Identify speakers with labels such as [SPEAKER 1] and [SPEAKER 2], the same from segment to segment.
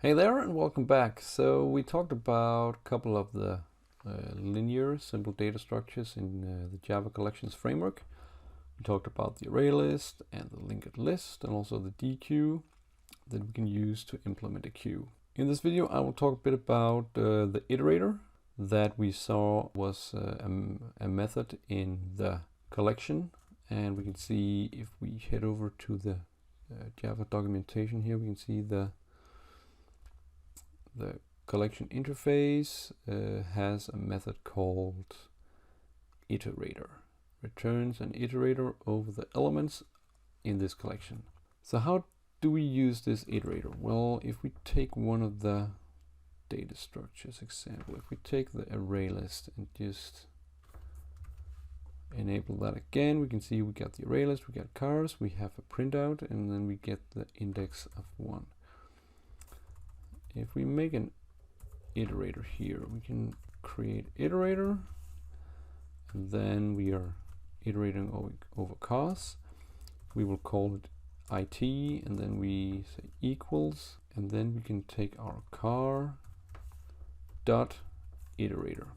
[SPEAKER 1] Hey there and welcome back. So we talked about a couple of the linear simple data structures in the Java collections framework. We talked about the ArrayList and the LinkedList and also the DQ that we can use to implement a queue. In this video I will talk a bit about the iterator that we saw was a method in the collection, and we can see if we head over to the Java documentation here, we can see the collection interface has a method called Iterator. Returns an iterator over the elements in this collection. So how do we use this iterator? Well, if we take one of the data structures example, if we take the ArrayList and just enable that again, we can see we got the ArrayList, we got cars, we have a printout, and then we get the index of 1. If we make an iterator here, we can create iterator, and then we are iterating over cars. We will call it IT, and then we say equals, and then we can take our car dot iterator.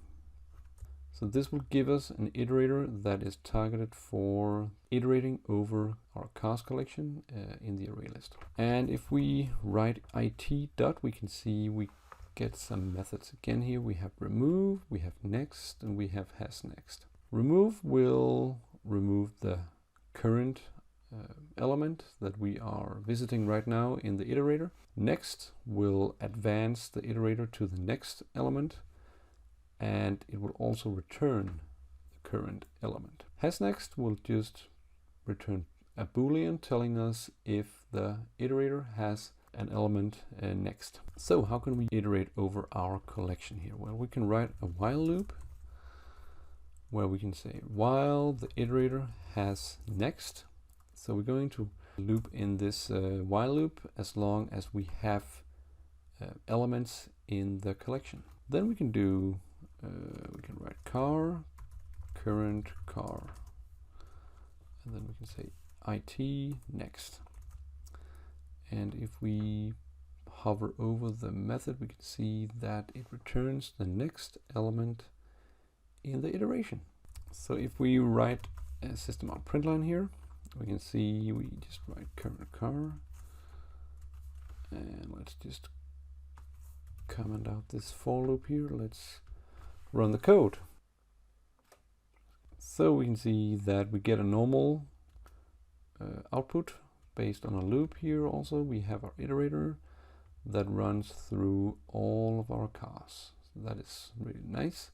[SPEAKER 1] So this will give us an iterator that is targeted for iterating over our cars collection in the ArrayList. And if we write it dot, we can see we get some methods again here. We have remove, we have next, and we have has next. Remove will remove the current element that we are visiting right now in the iterator. Next will advance the iterator to the next element, and it will also return the current element. Has next will just return a boolean telling us if the iterator has an element next. So how can we iterate over our collection here? Well, we can write a while loop where we can say while the iterator has next. So we're going to loop in this while loop as long as we have elements in the collection. Then we can do we can write car current car, and then we can say IT next. And if we hover over the method, we can see that it returns the next element in the iteration. So if we write a system.println here, we can see we just write current car, and let's just comment out this for loop here. Let's run the code. So we can see that we get a normal output based on a loop here. Also we have our iterator that runs through all of our cars. So that is really nice.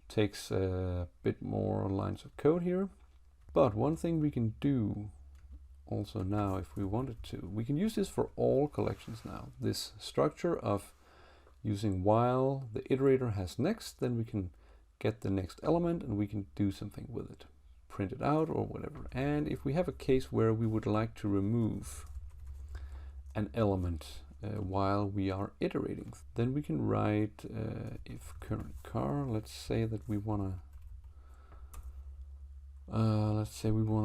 [SPEAKER 1] Takes a bit more lines of code here, but one thing we can do also now, if we wanted to, we can use this for all collections now. This structure of using while the iterator has next, then we can get the next element and we can do something with it, print it out or whatever. And if we have a case where we would like to remove an element while we are iterating, then we can write if current car, let's say that we want to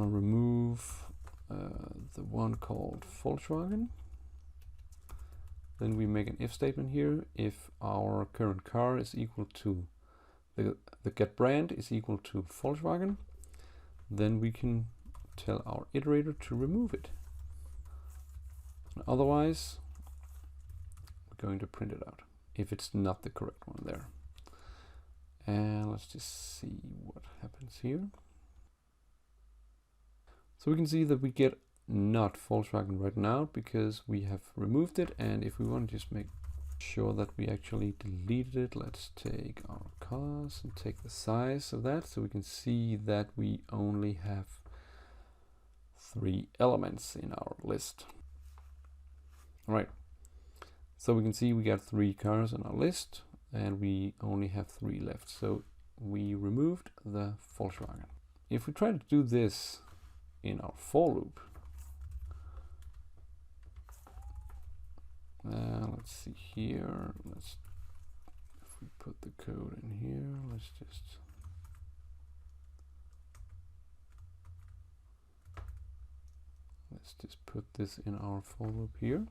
[SPEAKER 1] remove the one called Volkswagen. Then we make an if statement here. If our current car is equal to the get brand is equal to Volkswagen, then we can tell our iterator to remove it. And otherwise, we're going to print it out if it's not the correct one there. And let's just see what happens here. So we can see that we get not Volkswagen right now because we have removed it. And if we want to just make sure that we actually deleted it, let's take our cars and take the size of that so we can see that we only have 3 elements in our list. All right, so we can see we got 3 cars on our list and we only have 3 left, so we removed the Volkswagen. If we try to do this in our for loop, let's see here, if we put the code in here, let's just put this in our for loop here.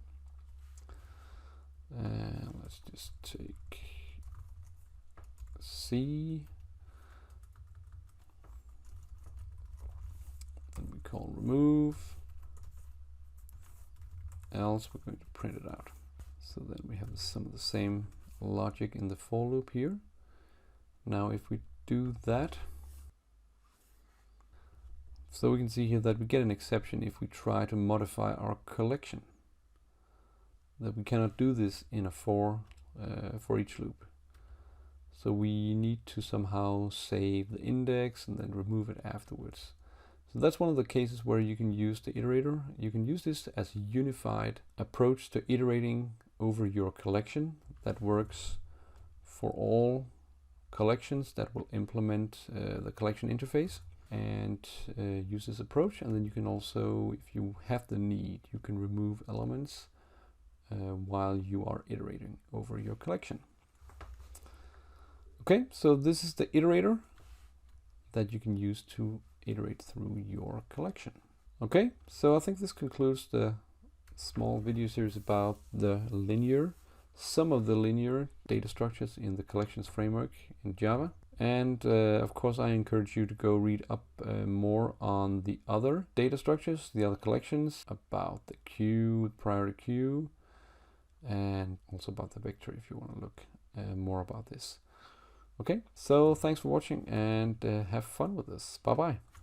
[SPEAKER 1] let's just take C, and we call remove, else we're going to print it out. So then we have some of the same logic in the for loop here. Now if we do that, so we can see here that we get an exception if we try to modify our collection, that we cannot do this in a for each loop. So we need to somehow save the index and then remove it afterwards. So that's one of the cases where you can use the iterator. You can use this as a unified approach to iterating over your collection that works for all collections that will implement the collection interface, and use this approach. And then you can also, if you have the need, you can remove elements while you are iterating over your collection. Okay, so this is the iterator that you can use to iterate through your collection. Okay, so I think this concludes the small video series about some of the linear data structures in the collections framework in Java. And of course, I encourage you to go read up more on the other data structures, the other collections, about the queue, priority queue, and also about the vector if you want to look more about this. Okay, so thanks for watching, and have fun with this. Bye bye.